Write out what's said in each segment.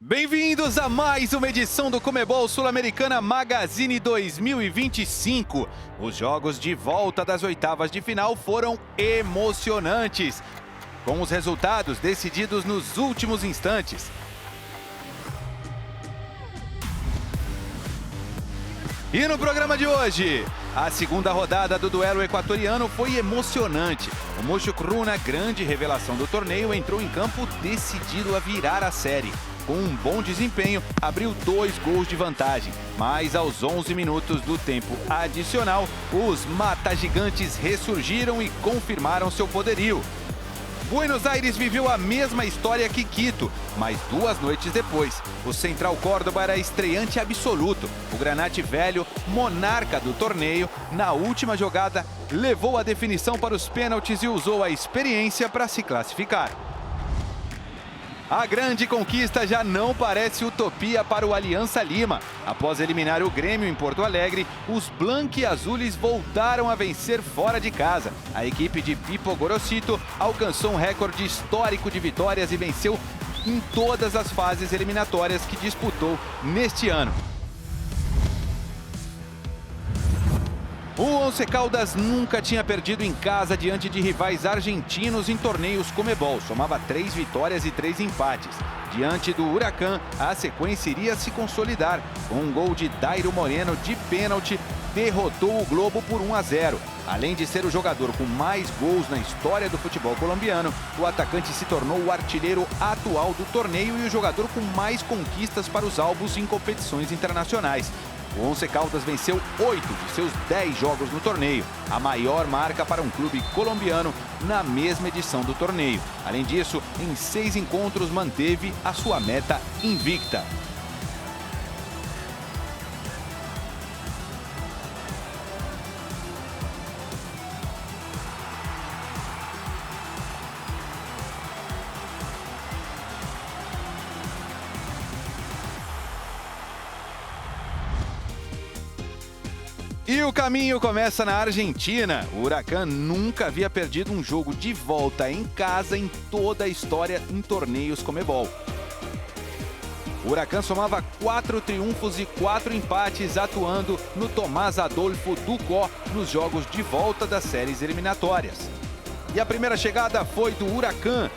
Bem-vindos a mais uma edição do Comebol Sul-Americana Magazine 2025. Os jogos de volta das oitavas de final foram emocionantes, com os resultados decididos nos últimos instantes. E no programa de hoje, a segunda rodada do duelo equatoriano foi emocionante. O Mocho Cruna, grande revelação do torneio, entrou em campo decidido a virar a série. Com um bom desempenho, abriu 2 gols de vantagem. Mas aos 11 minutos do tempo adicional, os mata-gigantes ressurgiram e confirmaram seu poderio. Buenos Aires viveu a mesma história que Quito, mas 2 noites depois, o Central Córdoba era estreante absoluto. O Granate Velho, monarca do torneio, na última jogada, levou a definição para os pênaltis e usou a experiência para se classificar. A grande conquista já não parece utopia para o Aliança Lima. Após eliminar o Grêmio em Porto Alegre, os blanquiazules voltaram a vencer fora de casa. A equipe de Pipo Gorosito alcançou um recorde histórico de vitórias e venceu em todas as fases eliminatórias que disputou neste ano. O Once Caldas nunca tinha perdido em casa diante de rivais argentinos em torneios Comebol. Somava 3 vitórias e 3 empates. Diante do Huracán, a sequência iria se consolidar. Com um gol de Dairo Moreno de pênalti, derrotou o Globo por 1-0. Além de ser o jogador com mais gols na história do futebol colombiano, o atacante se tornou o artilheiro atual do torneio e o jogador com mais conquistas para os alvos em competições internacionais. O Once Caldas venceu 8 de seus 10 jogos no torneio, a maior marca para um clube colombiano na mesma edição do torneio. Além disso, em 6 encontros manteve a sua meta invicta. E o caminho começa na Argentina. O Huracán nunca havia perdido um jogo de volta em casa em toda a história em torneios Comebol. O Huracán somava 4 triunfos e 4 empates, atuando no Tomás Adolfo Ducó nos jogos de volta das séries eliminatórias. E a primeira chegada foi do Huracán,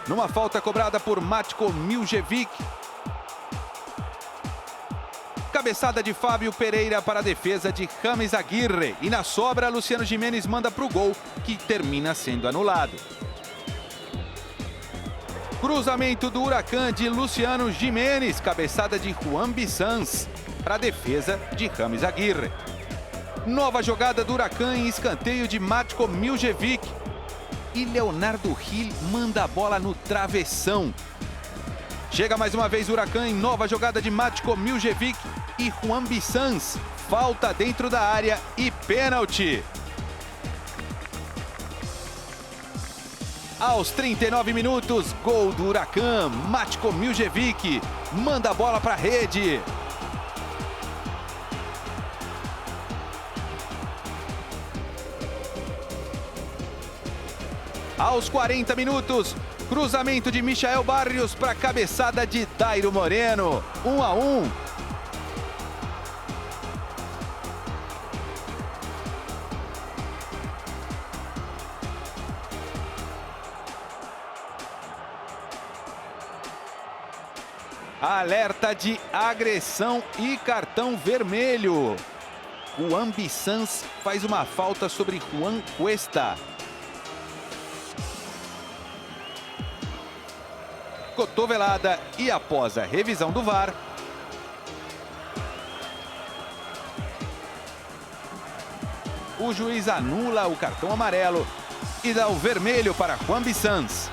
numa falta cobrada por Matko Miljevic. Cabeçada de Fábio Pereira para a defesa de James Aguirre. E na sobra, Luciano Gimenez manda para o gol, que termina sendo anulado. Cruzamento do Huracán de Luciano Gimenez. Cabeçada de Juan Bissans para a defesa de James Aguirre. Nova jogada do Huracán em escanteio de Matko Miljevic. E Leonardo Gil manda a bola no travessão. Chega mais uma vez o Huracán em nova jogada de Matko Miljevic e Juan Bissans. Falta dentro da área e pênalti. Aos 39 minutos, gol do Huracán. Matko Miljevic manda a bola para a rede. Aos 40 minutos, cruzamento de Michael Barrios para a cabeçada de Dairo Moreno. 1-1. Alerta de agressão e cartão vermelho. Juan Bissans faz uma falta sobre Juan Cuesta. Cotovelada e após a revisão do VAR, o juiz anula o cartão amarelo e dá o vermelho para Juan Bissans.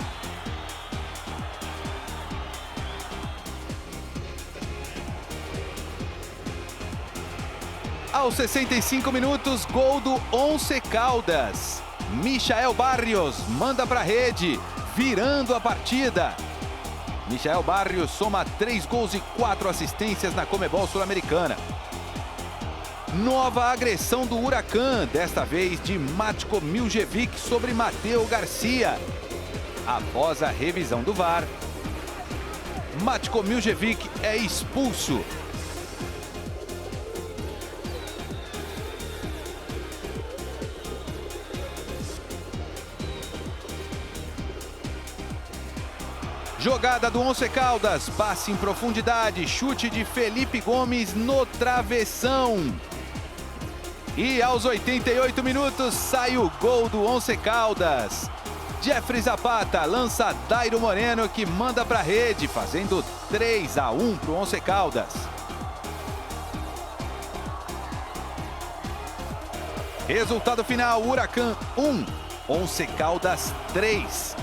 Aos 65 minutos, gol do Once Caldas. Michael Barrios manda para a rede, virando a partida. Michael Barrios soma 3 gols e 4 assistências na Comebol Sul-Americana. Nova agressão do Huracán, desta vez de Matko Miljevic sobre Mateo Garcia. Após a revisão do VAR, Matko Miljevic é expulso. Jogada do Once Caldas, passe em profundidade, chute de Felipe Gomes no travessão. E aos 88 minutos sai o gol do Once Caldas. Jeffrey Zapata lança Dairo Moreno, que manda para a rede, fazendo 3-1 para o Once Caldas. Resultado final, Huracan 1, Once Caldas 3.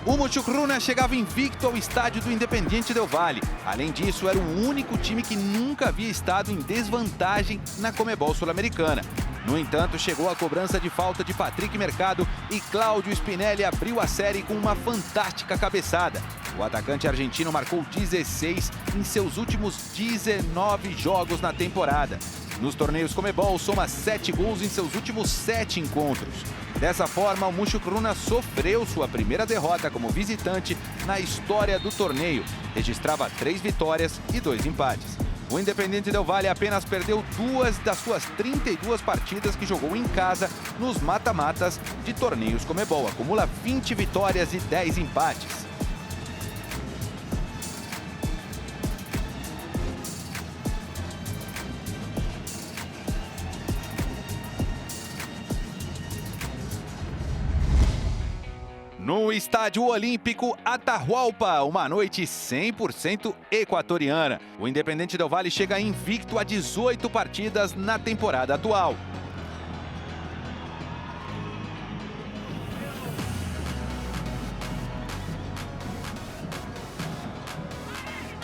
O Muchukruna chegava invicto ao estádio do Independiente Del Valle. Além disso, era o único time que nunca havia estado em desvantagem na Conmebol Sul-Americana. No entanto, chegou a cobrança de falta de Patrick Mercado e Cláudio Spinelli abriu a série com uma fantástica cabeçada. O atacante argentino marcou 16 em seus últimos 19 jogos na temporada. Nos torneios Conmebol, soma 7 gols em seus últimos 7 encontros. Dessa forma, o Muchukruna sofreu sua primeira derrota como visitante na história do torneio. Registrava 3 vitórias e 2 empates. O Independiente Del Valle apenas perdeu 2 das suas 32 partidas que jogou em casa nos mata-matas de torneios Conmebol. Acumula 20 vitórias e 10 empates. No Estádio Olímpico Atahualpa, uma noite 100% equatoriana. O Independiente Del Valle chega invicto a 18 partidas na temporada atual.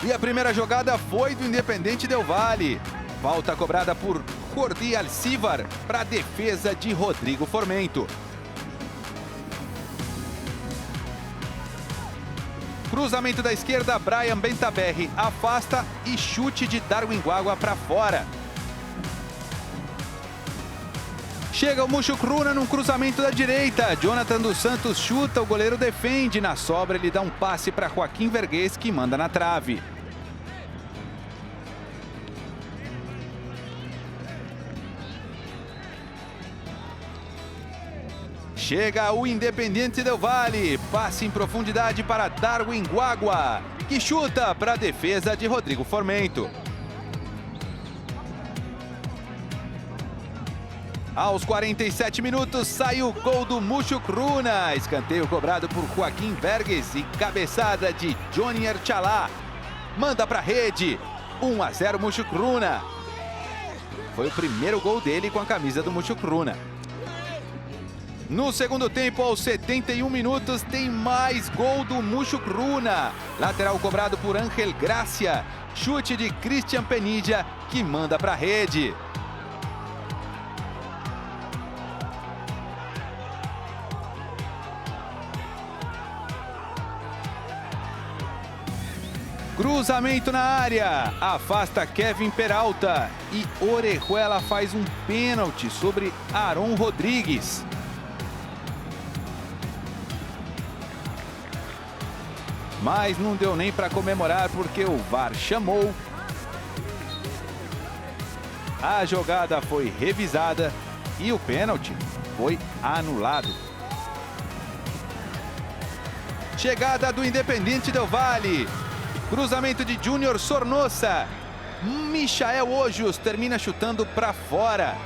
E a primeira jogada foi do Independiente Del Valle. Falta cobrada por Jordi Alcivar para a defesa de Rodrigo Formento. Cruzamento da esquerda, Brian Bentaberri afasta e chute de Darwin Guagua para fora. Chega o Muchukruna num cruzamento da direita. Jonathan dos Santos chuta, o goleiro defende. Na sobra, ele dá um passe para Joaquim Verguês, que manda na trave. Chega o Independiente Del Valle, passe em profundidade para Darwin Guagua, que chuta para a defesa de Rodrigo Formento. Aos 47 minutos sai o gol do Muchukruna, escanteio cobrado por Joaquim Vergues e cabeçada de Johnny Erchalá. Manda para a rede, 1-0 Muchukruna. Foi o primeiro gol dele com a camisa do Muchukruna. No segundo tempo, aos 71 minutos, tem mais gol do Muchukruna. Lateral cobrado por Ángel Gracia. Chute de Christian Penilla, que manda para a rede. Cruzamento na área. Afasta Kevin Peralta. E Orejuela faz um pênalti sobre Aaron Rodrigues. Mas não deu nem para comemorar porque o VAR chamou. A jogada foi revisada e o pênalti foi anulado. Chegada do Independiente Del Valle. Cruzamento de Júnior Sornosa. Michael Ojos termina chutando para fora.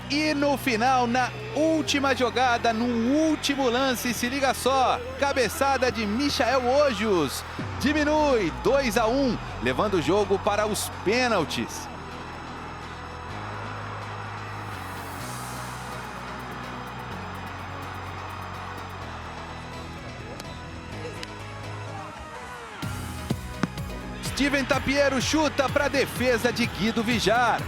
E no final, na última jogada, no último lance, se liga só, cabeçada de Michael Ojos, diminui 2-1, levando o jogo para os pênaltis. Steven Tapiero chuta para a defesa de Guido Vijar.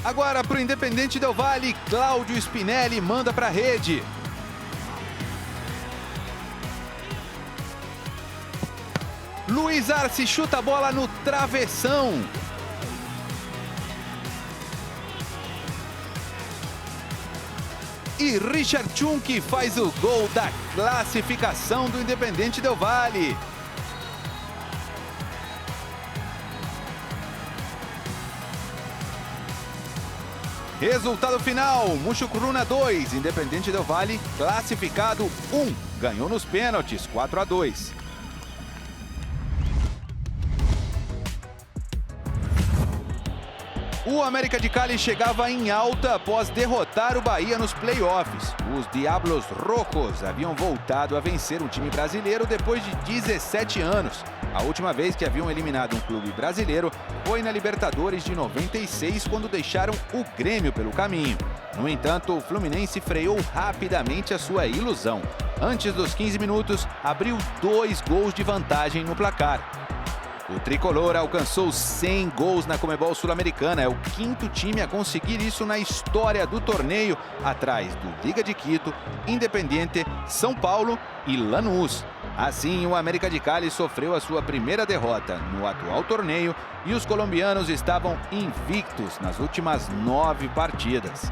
Agora para o Independiente Del Valle, Cláudio Spinelli manda para a rede. Luiz Arce chuta a bola no travessão. E Richard Chunk faz o gol da classificação do Independente Del Valle. Resultado final, Muxucruna 2, Independente Del Valle, classificado 1. Ganhou nos pênaltis, 4-2. O América de Cali chegava em alta após derrotar o Bahia nos playoffs. Os Diablos Rojos haviam voltado a vencer um time brasileiro depois de 17 anos. A última vez que haviam eliminado um clube brasileiro foi na Libertadores de 96, quando deixaram o Grêmio pelo caminho. No entanto, o Fluminense freou rapidamente a sua ilusão. Antes dos 15 minutos, abriu 2 gols de vantagem no placar. O tricolor alcançou 100 gols na Conmebol Sul-Americana. É o 5º time a conseguir isso na história do torneio, atrás do Liga de Quito, Independiente, São Paulo e Lanús. Assim, o América de Cali sofreu a sua primeira derrota no atual torneio e os colombianos estavam invictos nas últimas 9 partidas.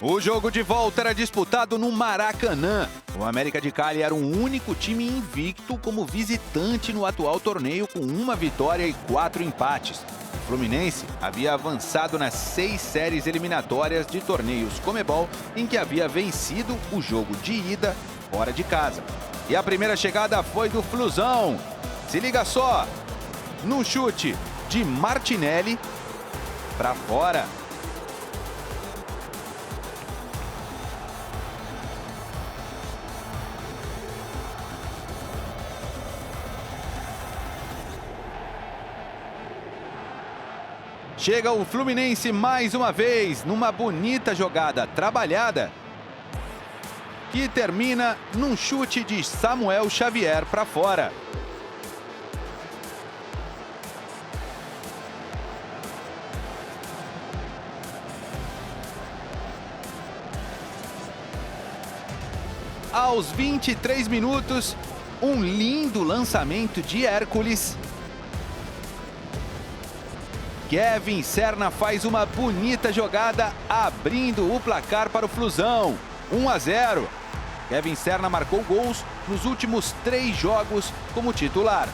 O jogo de volta era disputado no Maracanã. O América de Cali era o único time invicto como visitante no atual torneio, com 1 vitória e 4 empates. O Fluminense havia avançado nas 6 séries eliminatórias de torneios Conmebol, em que havia vencido o jogo de ida fora de casa. E a primeira chegada foi do Flusão. Se liga só, no chute de Martinelli para fora. Chega o Fluminense mais uma vez numa bonita jogada trabalhada que termina num chute de Samuel Xavier para fora. Aos 23 minutos, um lindo lançamento de Hércules. Kevin Serna faz uma bonita jogada, abrindo o placar para o Flusão. 1-0. Kevin Serna marcou gols nos últimos 3 jogos como titular.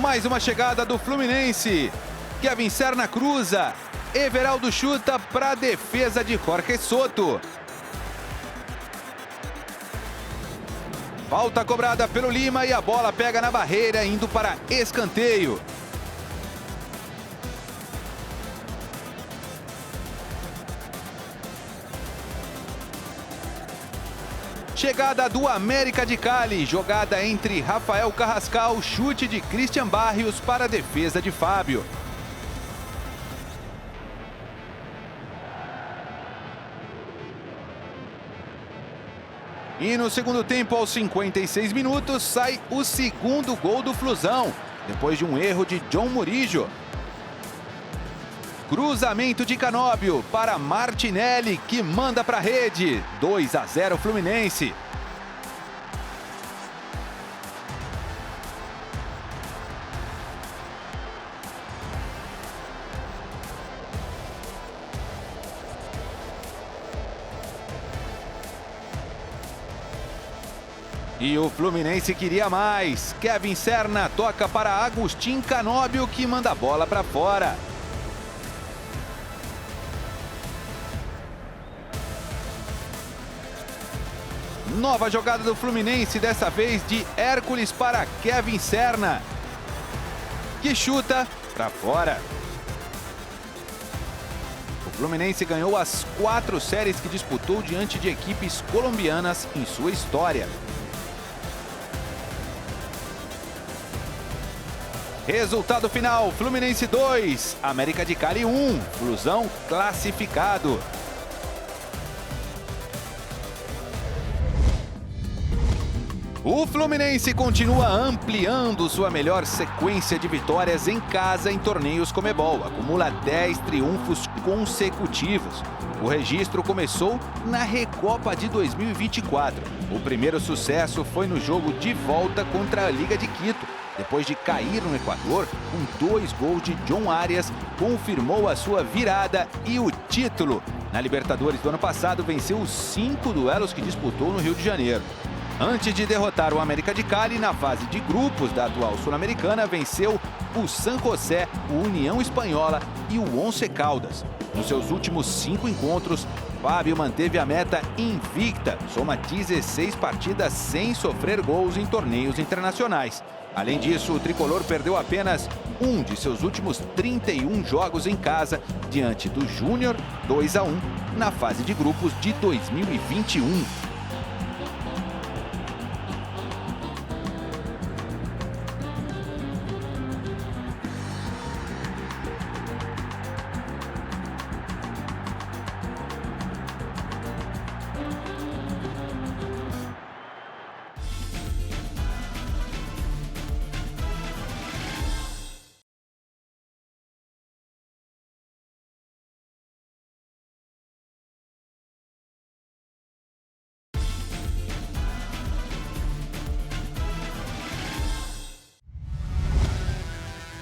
Mais uma chegada do Fluminense. Kevin Serna cruza. Everaldo chuta para a defesa de Jorge Soto. Falta cobrada pelo Lima e a bola pega na barreira, indo para escanteio. Chegada do América de Cali, jogada entre Rafael Carrascal, chute de Christian Barrios para a defesa de Fábio. E no segundo tempo, aos 56 minutos, sai o 2º gol do Flusão, depois de um erro de John Murillo. Cruzamento de Canóbio para Martinelli, que manda para a rede. 2-0 Fluminense. E o Fluminense queria mais. Kevin Serna toca para Agustin Canóbio, que manda a bola para fora. Nova jogada do Fluminense, dessa vez de Hércules para Kevin Serna, que chuta para fora. O Fluminense ganhou as 4 séries que disputou diante de equipes colombianas em sua história. Resultado final: Fluminense 2, América de Cali 1, Flusão classificado. O Fluminense continua ampliando sua melhor sequência de vitórias em casa em torneios Conmebol. Acumula 10 triunfos consecutivos. O registro começou na Recopa de 2024. O primeiro sucesso foi no jogo de volta contra a Liga de Quito. Depois de cair no Equador, com 2 gols de John Arias, confirmou a sua virada e o título. Na Libertadores do ano passado, venceu os 5 duelos que disputou no Rio de Janeiro. Antes de derrotar o América de Cali, na fase de grupos da atual Sul-Americana, venceu o San José, o União Espanhola e o Once Caldas. Nos seus últimos 5 encontros, Fábio manteve a meta invicta, soma 16 partidas sem sofrer gols em torneios internacionais. Além disso, o tricolor perdeu apenas um de seus últimos 31 jogos em casa, diante do Júnior 2-1, na fase de grupos de 2021.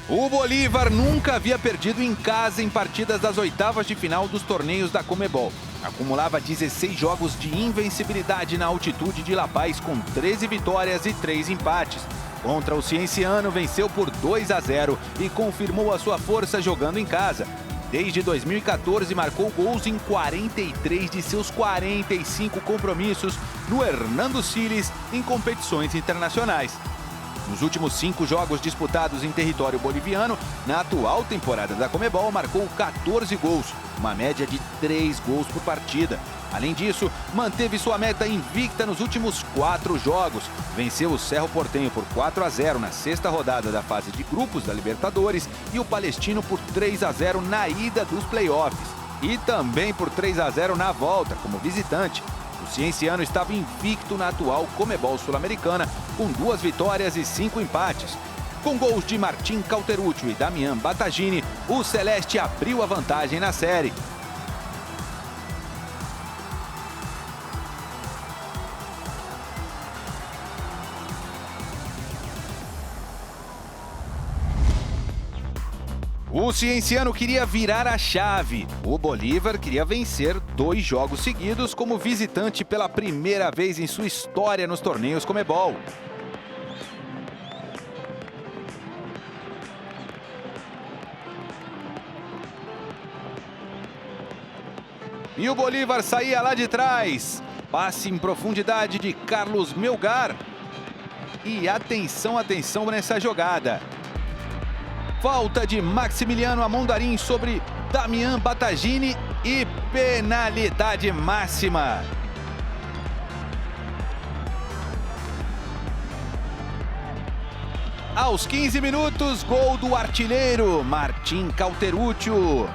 O Bolívar nunca havia perdido em casa em partidas das oitavas de final dos torneios da Conmebol. Acumulava 16 jogos de invencibilidade na altitude de La Paz, com 13 vitórias e 3 empates. Contra o Cienciano, venceu por 2-0 e confirmou a sua força jogando em casa. Desde 2014, marcou gols em 43 de seus 45 compromissos no Hernando Siles em competições internacionais. Nos últimos 5 jogos disputados em território boliviano, na atual temporada da Conmebol, marcou 14 gols, uma média de 3 gols por partida. Além disso, manteve sua meta invicta nos últimos 4 jogos. Venceu o Cerro Porteño por 4-0 na 6ª rodada da fase de grupos da Libertadores e o Palestino por 3-0 na ida dos playoffs. E também por 3-0 na volta, como visitante. O Cienciano estava invicto na atual Conmebol Sul-Americana, com 2 vitórias e 5 empates. Com gols de Martín Cauteruccio e Damián Battagini, o Celeste abriu a vantagem na série. O Cienciano queria virar a chave. O Bolívar queria vencer 2 jogos seguidos como visitante pela primeira vez em sua história nos torneios Conmebol. E o Bolívar saía lá de trás. Passe em profundidade de Carlos Melgar. E atenção, atenção nessa jogada. Falta de Maximiliano Amondarim sobre Damián Battagini e penalidade máxima. Aos 15 minutos, gol do artilheiro Martín Cauteruccio.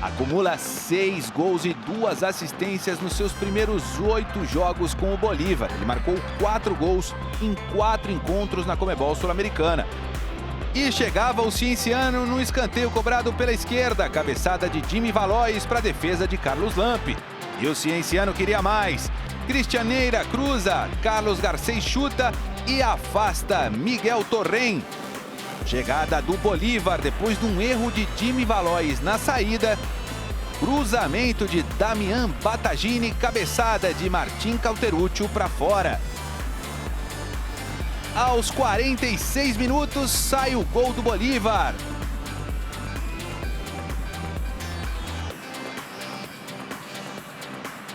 Acumula 6 gols e 2 assistências nos seus primeiros 8 jogos com o Bolívar. Ele marcou 4 gols em 4 encontros na Conmebol Sul-Americana. E chegava o Cienciano no escanteio cobrado pela esquerda, cabeçada de Jimmy Valois para a defesa de Carlos Lampe. E o Cienciano queria mais. Cristianeira cruza, Carlos Garcês chuta e afasta Miguel Torren. Chegada do Bolívar depois de um erro de Jimmy Valois na saída. Cruzamento de Damián Battagini, cabeçada de Martín Cauteruccio para fora. Aos 46 minutos, sai o gol do Bolívar.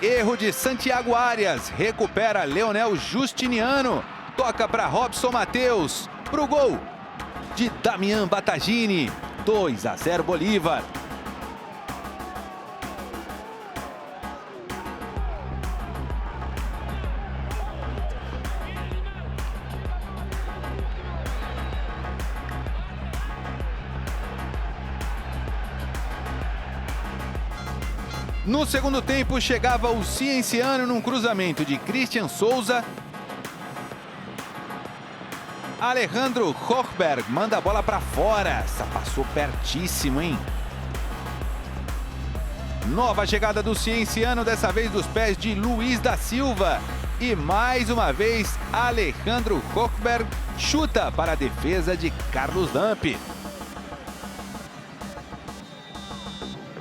Erro de Santiago Arias, recupera Leonel Justiniano. Toca para Robson Matheus, pro gol de Damián Battagini. 2-0 Bolívar. No segundo tempo, chegava o Cienciano num cruzamento de Christian Souza. Alejandro Hochberg manda a bola para fora. Essa passou pertíssimo, hein? Nova chegada do Cienciano, dessa vez dos pés de Luiz da Silva. E mais uma vez, Alejandro Hochberg chuta para a defesa de Carlos Lampe.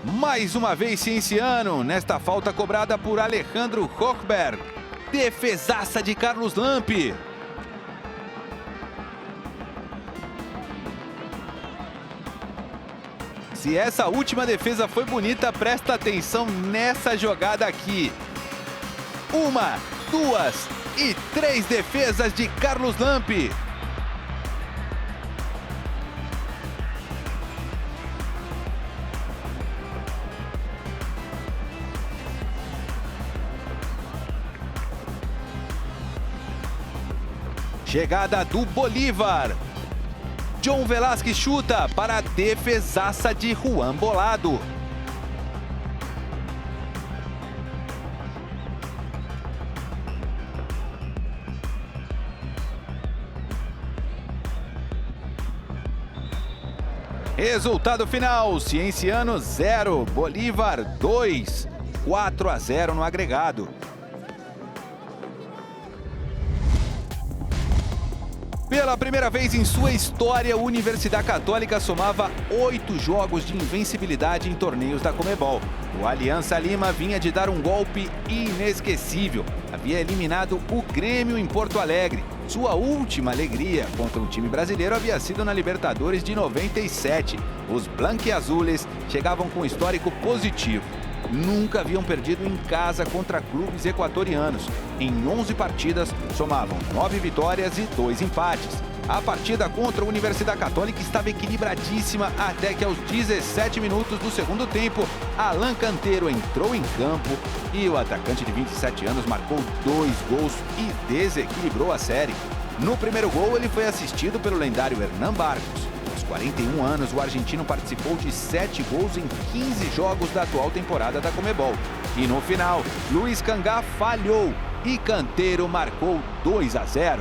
Mais uma vez Cienciano, nesta falta cobrada por Alejandro Hochberg. Defesaça de Carlos Lampe. Se essa última defesa foi bonita, presta atenção nessa jogada aqui. 1, 2 e 3 defesas de Carlos Lampe. Chegada do Bolívar. John Velasquez chuta para a defesaça de Juan Bolado. Resultado final: Cienciano 0, Bolívar 2, 4-0 no agregado. Pela primeira vez em sua história, a Universidade Católica somava 8 jogos de invencibilidade em torneios da Conmebol. O Aliança Lima vinha de dar um golpe inesquecível. Havia eliminado o Grêmio em Porto Alegre. Sua última alegria contra um time brasileiro havia sido na Libertadores de 97. Os blanquiazules chegavam com histórico positivo. Nunca haviam perdido em casa contra clubes equatorianos. Em 11 partidas, somavam 9 vitórias e 2 empates. A partida contra a Universidade Católica estava equilibradíssima até que aos 17 minutos do segundo tempo, Alan Canteiro entrou em campo e o atacante de 27 anos marcou 2 gols e desequilibrou a série. No primeiro gol, ele foi assistido pelo lendário Hernan Barcos. Aos 41 anos, o argentino participou de 7 gols em 15 jogos da atual temporada da Conmebol. E no final, Luiz Cangá falhou e Canteiro marcou 2-0.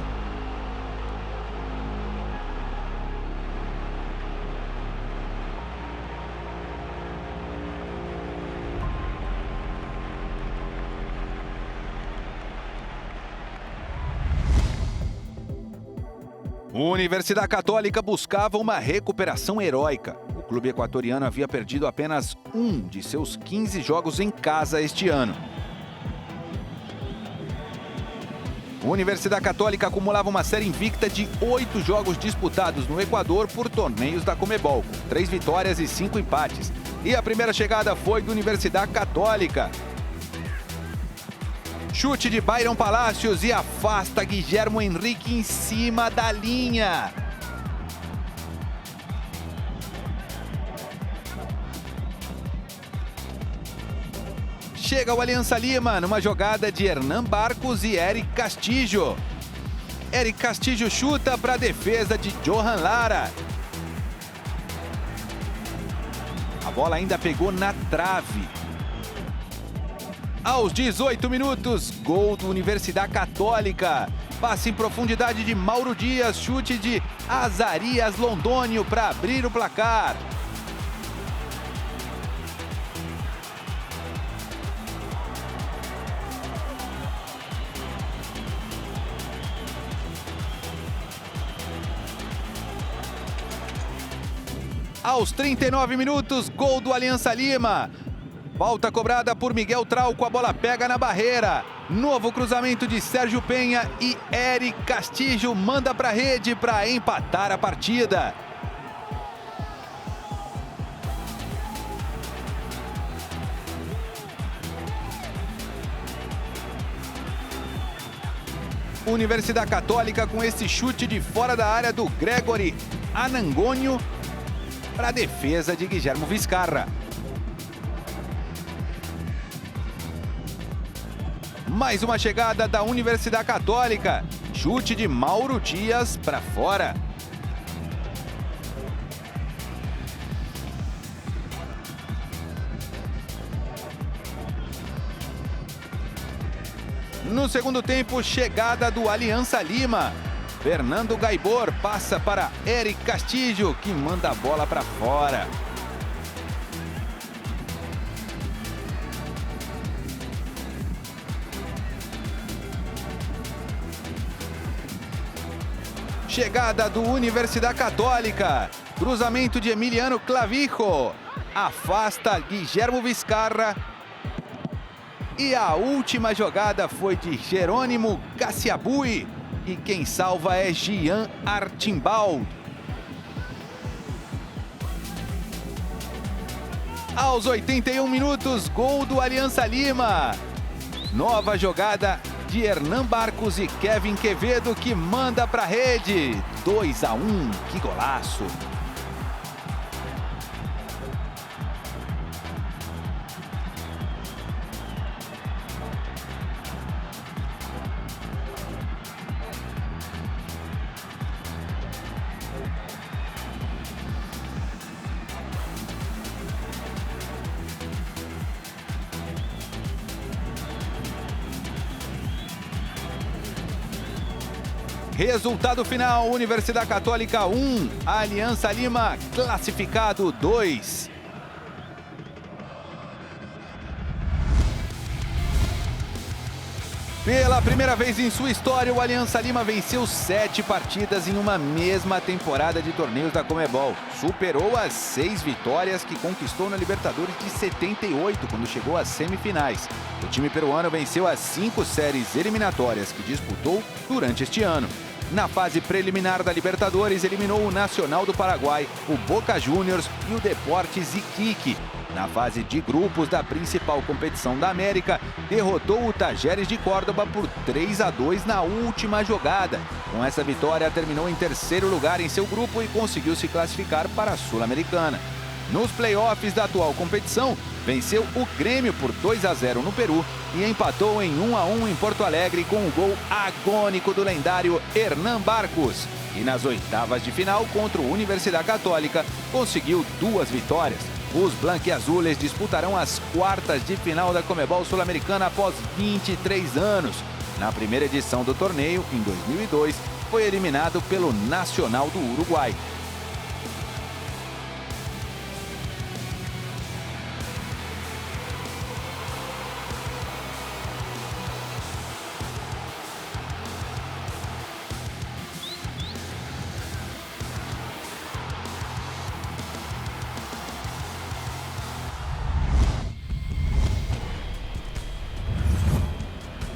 Universidade Católica buscava uma recuperação heróica. O clube equatoriano havia perdido apenas um de seus 15 jogos em casa este ano. A Universidade Católica acumulava uma série invicta de 8 jogos disputados no Equador por torneios da Conmebol, com 3 vitórias e 5 empates. E a primeira chegada foi da Universidade Católica. Chute de Byron Palacios e afasta Guilhermo Henrique em cima da linha. Chega o Aliança Lima numa jogada de Hernan Barcos e Eric Castillo. Eric Castillo chuta para a defesa de Johan Lara. A bola ainda pegou na trave. Aos 18 minutos, gol do Universidade Católica. Passe em profundidade de Mauro Dias, chute de Azarias Londônio para abrir o placar. Aos 39 minutos, gol do Aliança Lima. Falta cobrada por Miguel Trauco, a bola pega na barreira. Novo cruzamento de Sérgio Penha e Eric Castillo manda para a rede para empatar a partida. Universidade Católica com esse chute de fora da área do Gregory Anangônio para a defesa de Guilhermo Vizcarra. Mais uma chegada da Universidade Católica. Chute de Mauro Dias para fora. No segundo tempo, chegada do Aliança Lima. Fernando Gaibor passa para Eric Castillo, que manda a bola para fora. Chegada do Universidade Católica. Cruzamento de Emiliano Clavijo. Afasta Guillermo Vizcarra. E a última jogada foi de Jerônimo Gaciabui. E quem salva é Gian Archimbald. Aos 81 minutos, gol do Aliança Lima. Nova jogada de Hernan Barcos e Kevin Quevedo, que manda para a rede. 2-1, que golaço. Resultado final, Universidade Católica 1, Aliança Lima classificado 2. Pela primeira vez em sua história, o Aliança Lima venceu 7 partidas em uma mesma temporada de torneios da Conmebol. Superou as 6 vitórias que conquistou na Libertadores de 78, quando chegou às semifinais. O time peruano venceu as 5 séries eliminatórias que disputou durante este ano. Na fase preliminar da Libertadores, eliminou o Nacional do Paraguai, o Boca Juniors e o Deportes Iquique. Na fase de grupos da principal competição da América, derrotou o Tajeres de Córdoba por 3-2 na última jogada. Com essa vitória, terminou em terceiro lugar em seu grupo e conseguiu se classificar para a Sul-Americana. Nos playoffs da atual competição, venceu o Grêmio por 2-0 no Peru e empatou em 1-1 em Porto Alegre com o gol agônico do lendário Hernan Barcos. E nas oitavas de final contra o Universidade Católica, conseguiu 2 vitórias. Os blanquiazules disputarão as quartas de final da Conmebol Sul-Americana após 23 anos. Na primeira edição do torneio, em 2002, foi eliminado pelo Nacional do Uruguai.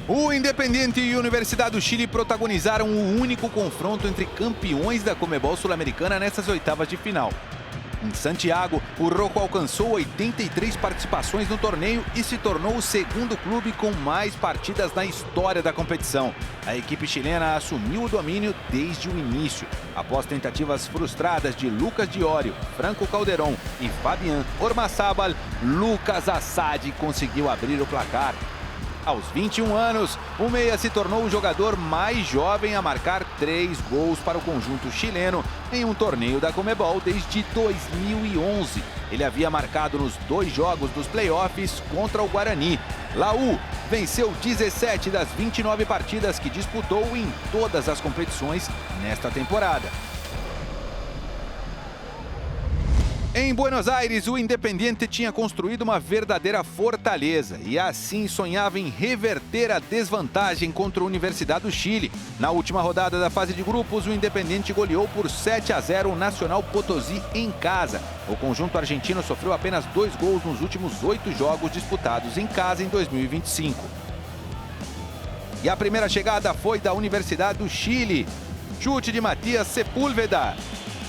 O Independiente e a Universidade do Chile protagonizaram o único confronto entre campeões da Conmebol Sul-Americana nessas oitavas de final. Em Santiago, o Rojo alcançou 83 participações no torneio e se tornou o segundo clube com mais partidas na história da competição. A equipe chilena assumiu o domínio desde o início. Após tentativas frustradas de Lucas Diório, Franco Calderón e Fabián Ormazábal, Lucas Assad conseguiu abrir o placar. Aos 21 anos, o meia se tornou o jogador mais jovem a marcar 3 gols para o conjunto chileno em um torneio da Conmebol desde 2011. Ele havia marcado nos 2 jogos dos playoffs contra o Guarani. Laú venceu 17 das 29 partidas que disputou em todas as competições nesta temporada. Em Buenos Aires, o Independiente tinha construído uma verdadeira fortaleza e assim sonhava em reverter a desvantagem contra a Universidade do Chile. Na última rodada da fase de grupos, o Independiente goleou por 7-0 o Nacional Potosí em casa. O conjunto argentino sofreu apenas 2 gols nos últimos 8 jogos disputados em casa em 2025. E a primeira chegada foi da Universidade do Chile. Chute de Matias Sepúlveda,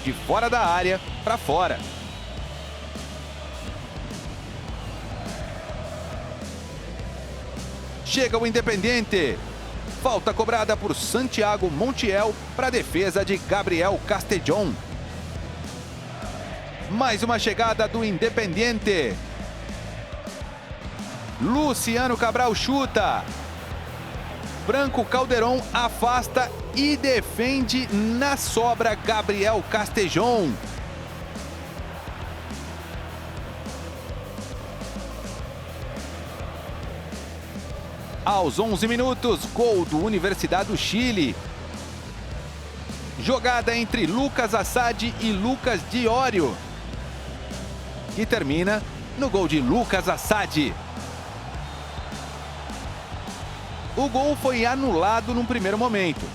de fora da área para fora. Chega o Independiente. Falta cobrada por Santiago Montiel para a defesa de Gabriel Castellón. Mais uma chegada do Independiente. Luciano Cabral chuta. Franco Calderón afasta e defende na sobra Gabriel Castellón. Aos 11 minutos, gol do Universidade do Chile. Jogada entre Lucas Assad e Lucas Diório, que termina no gol de Lucas Assad. O gol foi anulado num primeiro momento,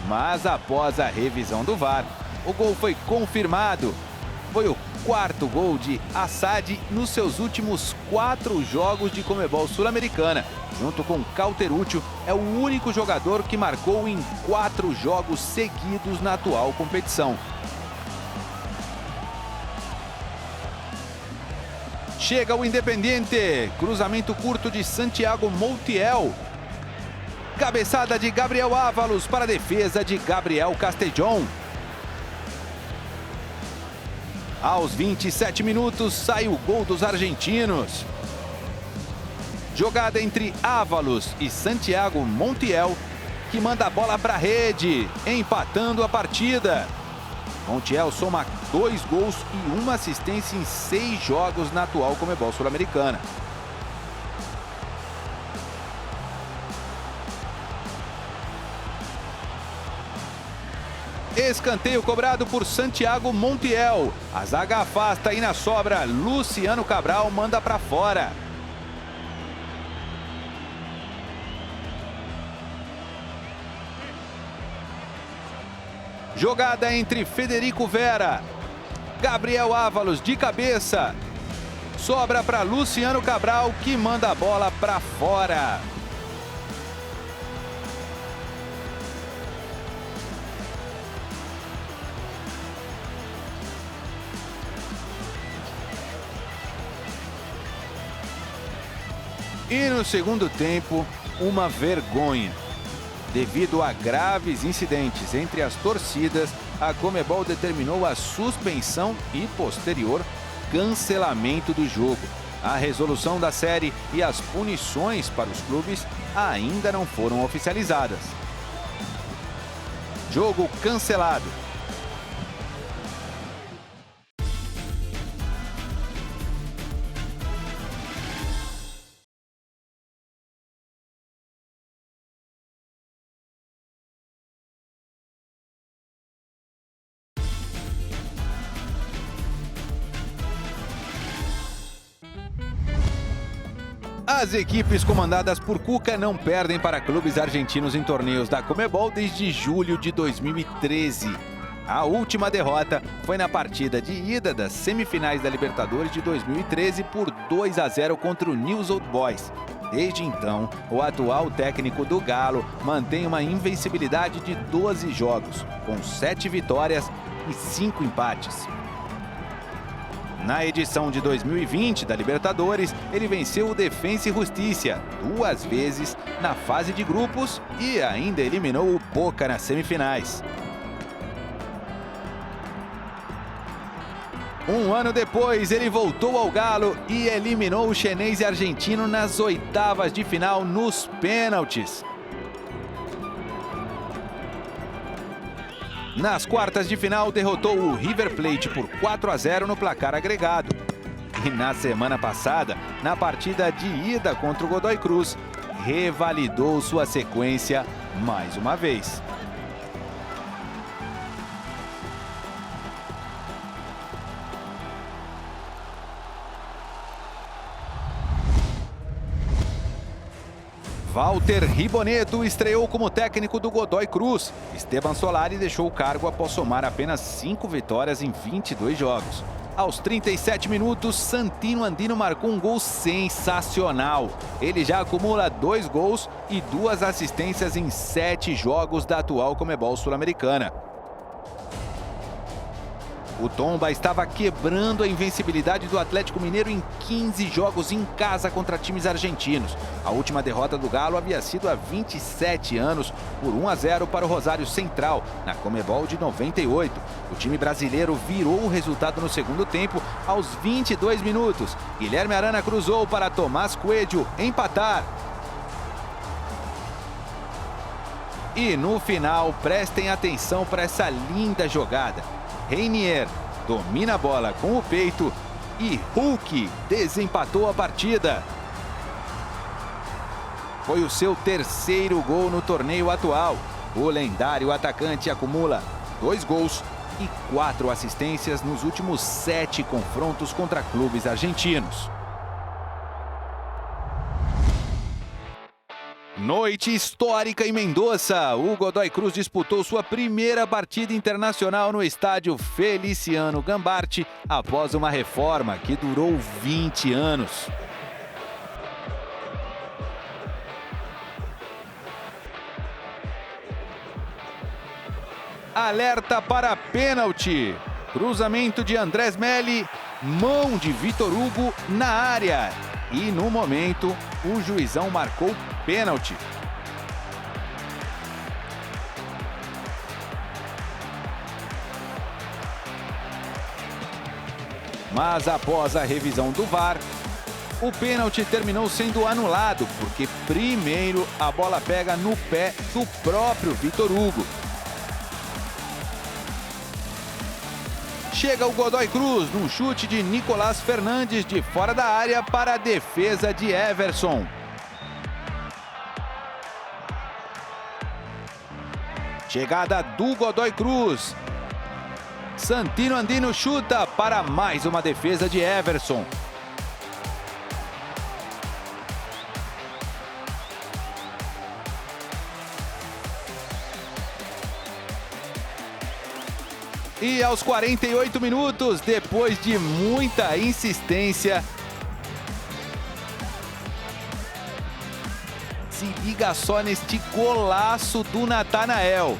mas após a revisão do VAR, o gol foi confirmado. Foi o quarto gol de Assad nos seus últimos 4 jogos de Conmebol Sul-Americana. Junto com Cauteruccio, é o único jogador que marcou em 4 jogos seguidos na atual competição. Chega o Independiente, cruzamento curto de Santiago Montiel. Cabeçada de Gabriel Ávalos para a defesa de Gabriel Castellón. Aos 27 minutos, sai o gol dos argentinos. Jogada entre Ávalos e Santiago Montiel, que manda a bola para a rede, empatando a partida. Montiel soma 2 gols e 1 assistência em 6 jogos na atual Conmebol Sul-Americana. Escanteio cobrado por Santiago Montiel. A zaga afasta e na sobra, Luciano Cabral manda para fora. Jogada entre Federico Vera, Gabriel Ávalos de cabeça. Sobra para Luciano Cabral, que manda a bola para fora. E no segundo tempo, uma vergonha. Devido a graves incidentes entre as torcidas, a Conmebol determinou a suspensão e posterior cancelamento do jogo. A resolução da série e as punições para os clubes ainda não foram oficializadas. Jogo cancelado. As equipes comandadas por Cuca não perdem para clubes argentinos em torneios da Conmebol desde julho de 2013. A última derrota foi na partida de ida das semifinais da Libertadores de 2013 por 2-0 contra o Newell's Old Boys. Desde então, o atual técnico do Galo mantém uma invencibilidade de 12 jogos, com 7 vitórias e 5 empates. Na edição de 2020 da Libertadores, ele venceu o Defensa e Justiça 2 vezes na fase de grupos e ainda eliminou o Boca nas semifinais. Um ano depois, ele voltou ao Galo e eliminou o Xeneize argentino nas oitavas de final nos pênaltis. Nas quartas de final, derrotou o River Plate por 4-0 no placar agregado. E na semana passada, na partida de ida contra o Godoy Cruz, revalidou sua sequência mais uma vez. Walter Ribonetto estreou como técnico do Godoy Cruz. Esteban Solari deixou o cargo após somar apenas 5 vitórias em 22 jogos. Aos 37 minutos, Santino Andino marcou um gol sensacional. Ele já acumula 2 gols e 2 assistências em 7 jogos da atual Conmebol Sul-Americana. O Tomba estava quebrando a invencibilidade do Atlético Mineiro em 15 jogos em casa contra times argentinos. A última derrota do Galo havia sido há 27 anos por 1-0 para o Rosário Central, na Conmebol de 98. O time brasileiro virou o resultado no segundo tempo aos 22 minutos. Guilherme Arana cruzou para Tomás Coelho empatar. E no final, prestem atenção para essa linda jogada. Reinier domina a bola com o peito e Hulk desempatou a partida. Foi o seu terceiro gol no torneio atual. O lendário atacante acumula 2 gols e 4 assistências nos últimos 7 confrontos contra clubes argentinos. Noite histórica em Mendoza. O Godoy Cruz disputou sua primeira partida internacional no estádio Feliciano Gambarte após uma reforma que durou 20 anos. Alerta para pênalti. Cruzamento de Andrés Melli, mão de Vitor Hugo na área. E no momento, o juizão marcou pênalti. Mas após a revisão do VAR, o pênalti terminou sendo anulado, porque primeiro a bola pega no pé do próprio Vitor Hugo. Chega o Godoy Cruz num chute de Nicolás Fernandes de fora da área para a defesa de Everson. Chegada do Godoy Cruz. Santino Andino chuta para mais uma defesa de Everson. E aos 48 minutos, depois de muita insistência, se liga só neste golaço do Natanael.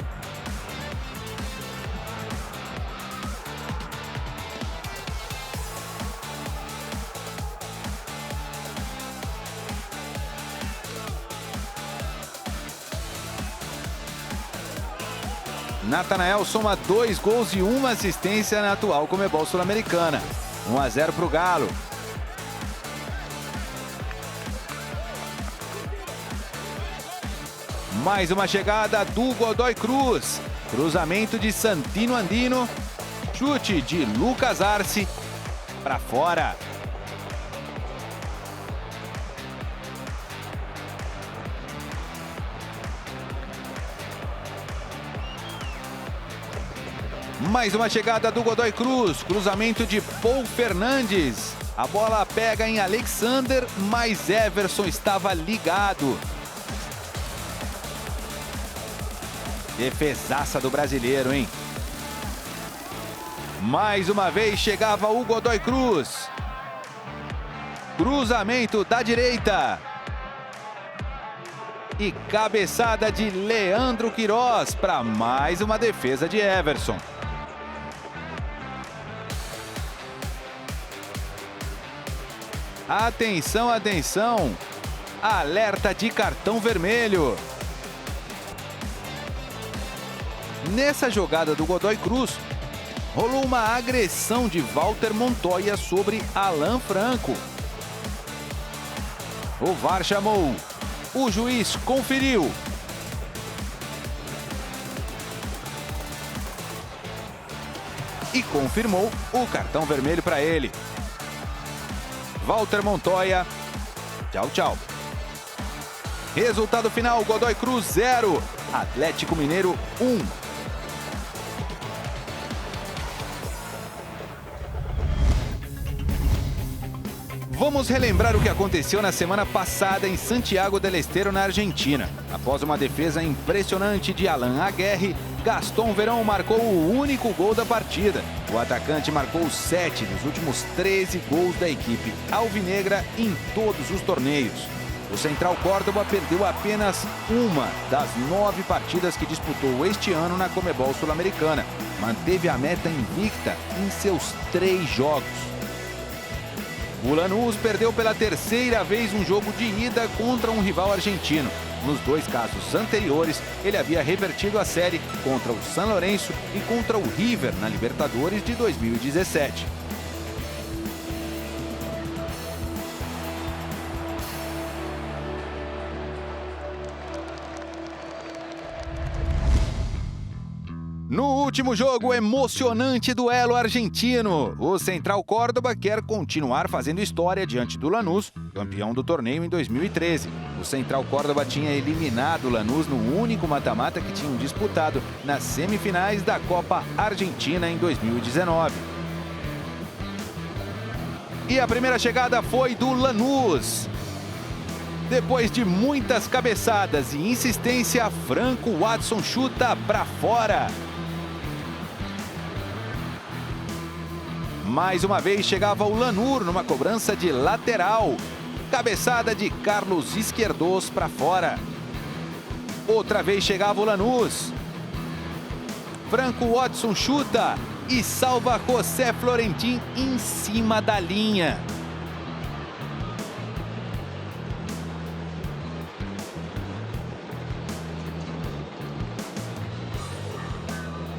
Natanael soma 2 gols e 1 assistência na atual Comebol Sul-Americana. 1-0 para o Galo. Mais uma chegada do Godoy Cruz. Cruzamento de Santino Andino. Chute de Lucas Arce para fora. Mais uma chegada do Godoy Cruz. Cruzamento de Paul Fernandes. A bola pega em Alexander, mas Everson estava ligado. Defesaça do brasileiro, hein? Mais uma vez chegava o Godoy Cruz. Cruzamento da direita. E cabeçada de Leandro Queiroz para mais uma defesa de Everson. Atenção, atenção! Alerta de cartão vermelho. Nessa jogada do Godoy Cruz, rolou uma agressão de Walter Montoya sobre Alan Franco. O VAR chamou. O juiz conferiu. E confirmou o cartão vermelho para ele. Walter Montoya. Tchau, tchau. Resultado final: Godoy Cruz 0, Atlético Mineiro 1. Vamos relembrar o que aconteceu na semana passada em Santiago del Estero, na Argentina. Após uma defesa impressionante de Alan Aguerre, Gaston Verón marcou o único gol da partida. O atacante marcou 7 dos últimos 13 gols da equipe alvinegra em todos os torneios. O Central Córdoba perdeu apenas uma das 9 partidas que disputou este ano na Comebol Sul-Americana. Manteve a meta invicta em seus 3 jogos. O Lanús perdeu pela terceira vez um jogo de ida contra um rival argentino. Nos 2 casos anteriores, ele havia revertido a série contra o San Lorenzo e contra o River na Libertadores de 2017. No último jogo, emocionante duelo argentino. O Central Córdoba quer continuar fazendo história diante do Lanús, campeão do torneio em 2013. O Central Córdoba tinha eliminado o Lanús no único mata-mata que tinham disputado nas semifinais da Copa Argentina em 2019. E a primeira chegada foi do Lanús. Depois de muitas cabeçadas e insistência, Franco Watson chuta para fora. Mais uma vez chegava o Lanús numa cobrança de lateral. Cabeçada de Carlos Izquierdos para fora. Outra vez chegava o Lanús. Franco Watson chuta e salva José Florentin em cima da linha.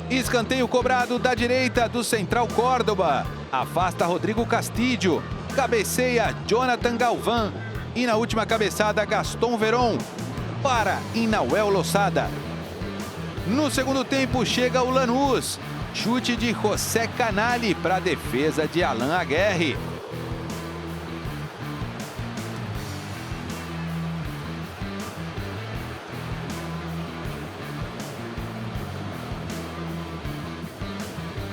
Escanteio cobrado da direita do Central Córdoba. Afasta Rodrigo Castillo. Cabeceia Jonathan Galvão. E na última cabeçada, Gaston Veron para Inaúel Losada. No segundo tempo, chega o Lanús. Chute de José Canali para a defesa de Alain Aguerre.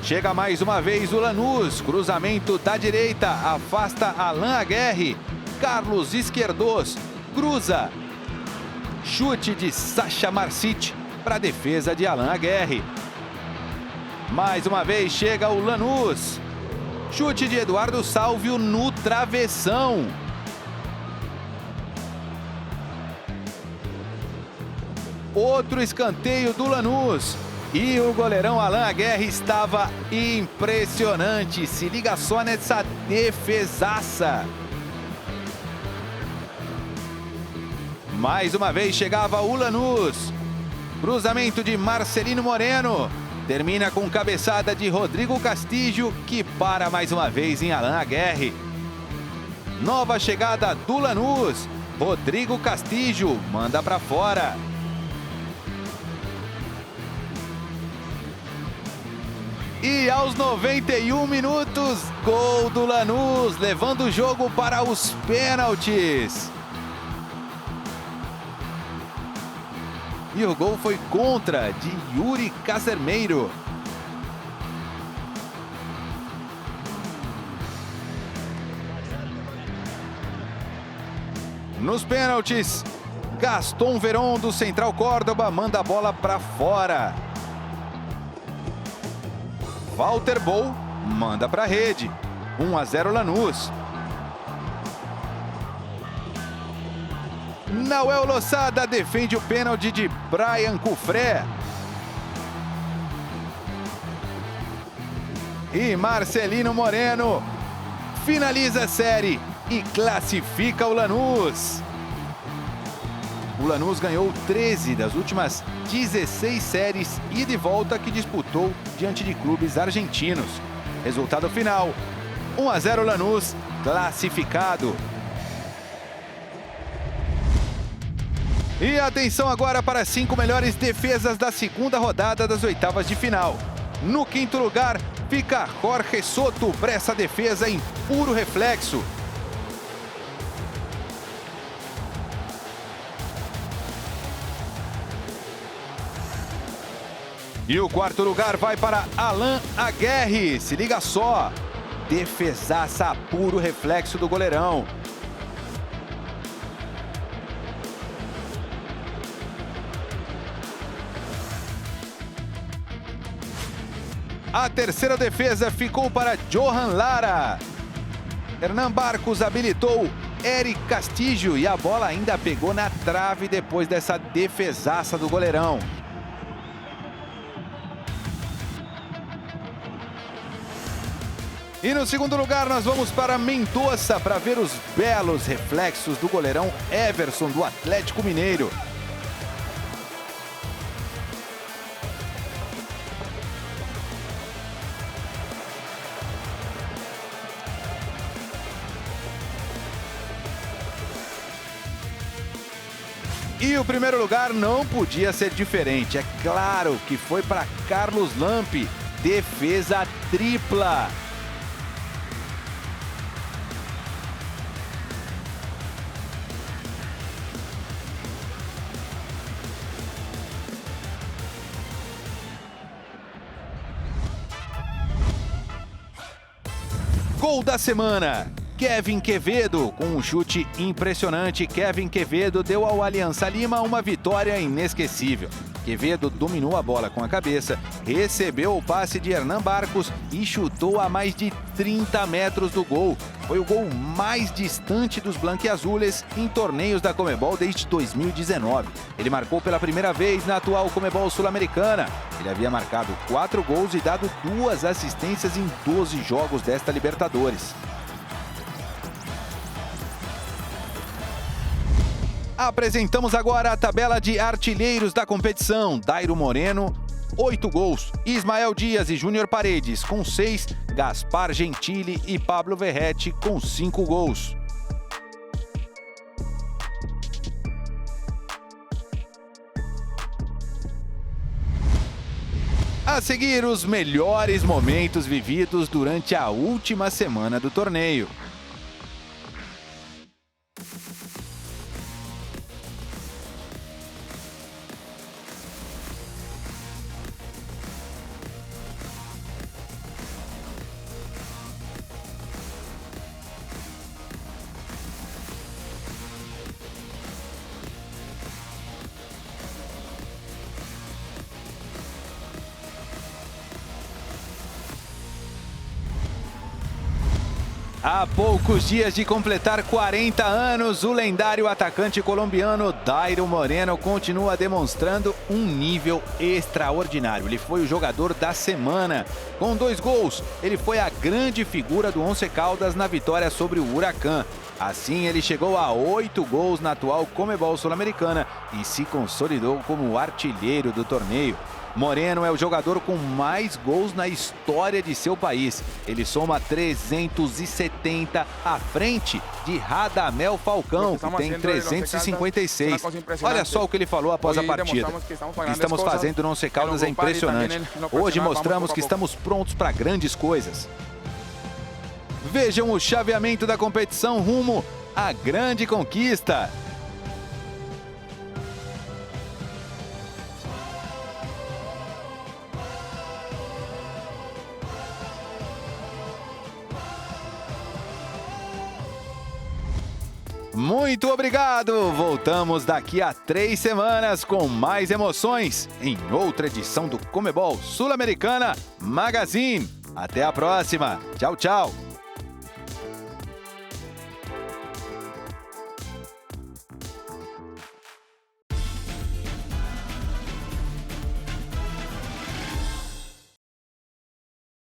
Chega mais uma vez o Lanús, cruzamento da direita, afasta Alain Aguerre, Carlos Izquierdos, cruza, chute de Sacha Marcit para a defesa de Alain Aguerre. Mais uma vez chega o Lanús, chute de Eduardo Salvio no travessão. Outro escanteio do Lanús. E o goleirão Alain Aguerre estava impressionante. Se liga só nessa defesaça. Mais uma vez chegava o Lanús. Cruzamento de Marcelino Moreno. Termina com cabeçada de Rodrigo Castillo, que para mais uma vez em Alain Aguerre. Nova chegada do Lanús. Rodrigo Castillo manda para fora. E aos 91 minutos, gol do Lanús, levando o jogo para os pênaltis. E o gol foi contra de Yuri Casermeiro. Nos pênaltis, Gaston Veron do Central Córdoba manda a bola para fora. Walter Bol manda para a rede. 1-0 Lanús. Inaúel Losada defende o pênalti de Brian Cufré. E Marcelino Moreno finaliza a série e classifica o Lanús. O Lanús ganhou 13 das últimas 16 séries ida e volta que disputou diante de clubes argentinos. Resultado final, 1-0 Lanús, classificado. E atenção agora para as 5 melhores defesas da segunda rodada das oitavas de final. No quinto lugar fica Jorge Soto para essa defesa em puro reflexo. E o quarto lugar vai para Alain Aguerre. Se liga só, defesaça puro reflexo do goleirão. A terceira defesa ficou para Johan Lara. Hernan Barcos habilitou Eric Castillo e a bola ainda pegou na trave depois dessa defesaça do goleirão. E no segundo lugar nós vamos para Mendoza para ver os belos reflexos do goleirão Everson do Atlético Mineiro. E o primeiro lugar não podia ser diferente. É claro que foi para Carlos Lampe, defesa tripla. Gol da semana. Kevin Quevedo, com um chute impressionante, Kevin Quevedo deu ao Aliança Lima uma vitória inesquecível. Quevedo dominou a bola com a cabeça, recebeu o passe de Hernan Barcos e chutou a mais de 30 metros do gol. Foi o gol mais distante dos blanquiazules em torneios da Conmebol desde 2019. Ele marcou pela primeira vez na atual Conmebol Sul-Americana. Ele havia marcado 4 gols e dado 2 assistências em 12 jogos desta Libertadores. Apresentamos agora a tabela de artilheiros da competição. Dairo Moreno, 8 gols. Ismael Dias e Júnior Paredes, com 6. Gaspar Gentili e Pablo Verratti, com 5 gols. A seguir, os melhores momentos vividos durante a última semana do torneio. Há poucos dias de completar 40 anos, o lendário atacante colombiano Dairo Moreno continua demonstrando um nível extraordinário. Ele foi o jogador da semana. Com 2 gols, ele foi a grande figura do Once Caldas na vitória sobre o Huracán. Assim, ele chegou a 8 gols na atual Conmebol Sul-Americana e se consolidou como o artilheiro do torneio. Moreno é o jogador com mais gols na história de seu país. Ele soma 370 à frente de Radamel Falcão, que tem 356. Olha só o que ele falou após a partida. O que estamos fazendo no Once Caldas é impressionante. Hoje mostramos que estamos prontos para grandes coisas. Vejam o chaveamento da competição rumo à grande conquista. Muito obrigado! Voltamos daqui a 3 semanas com mais emoções em outra edição do Conmebol Sul-Americana Magazine. Até a próxima! Tchau, tchau!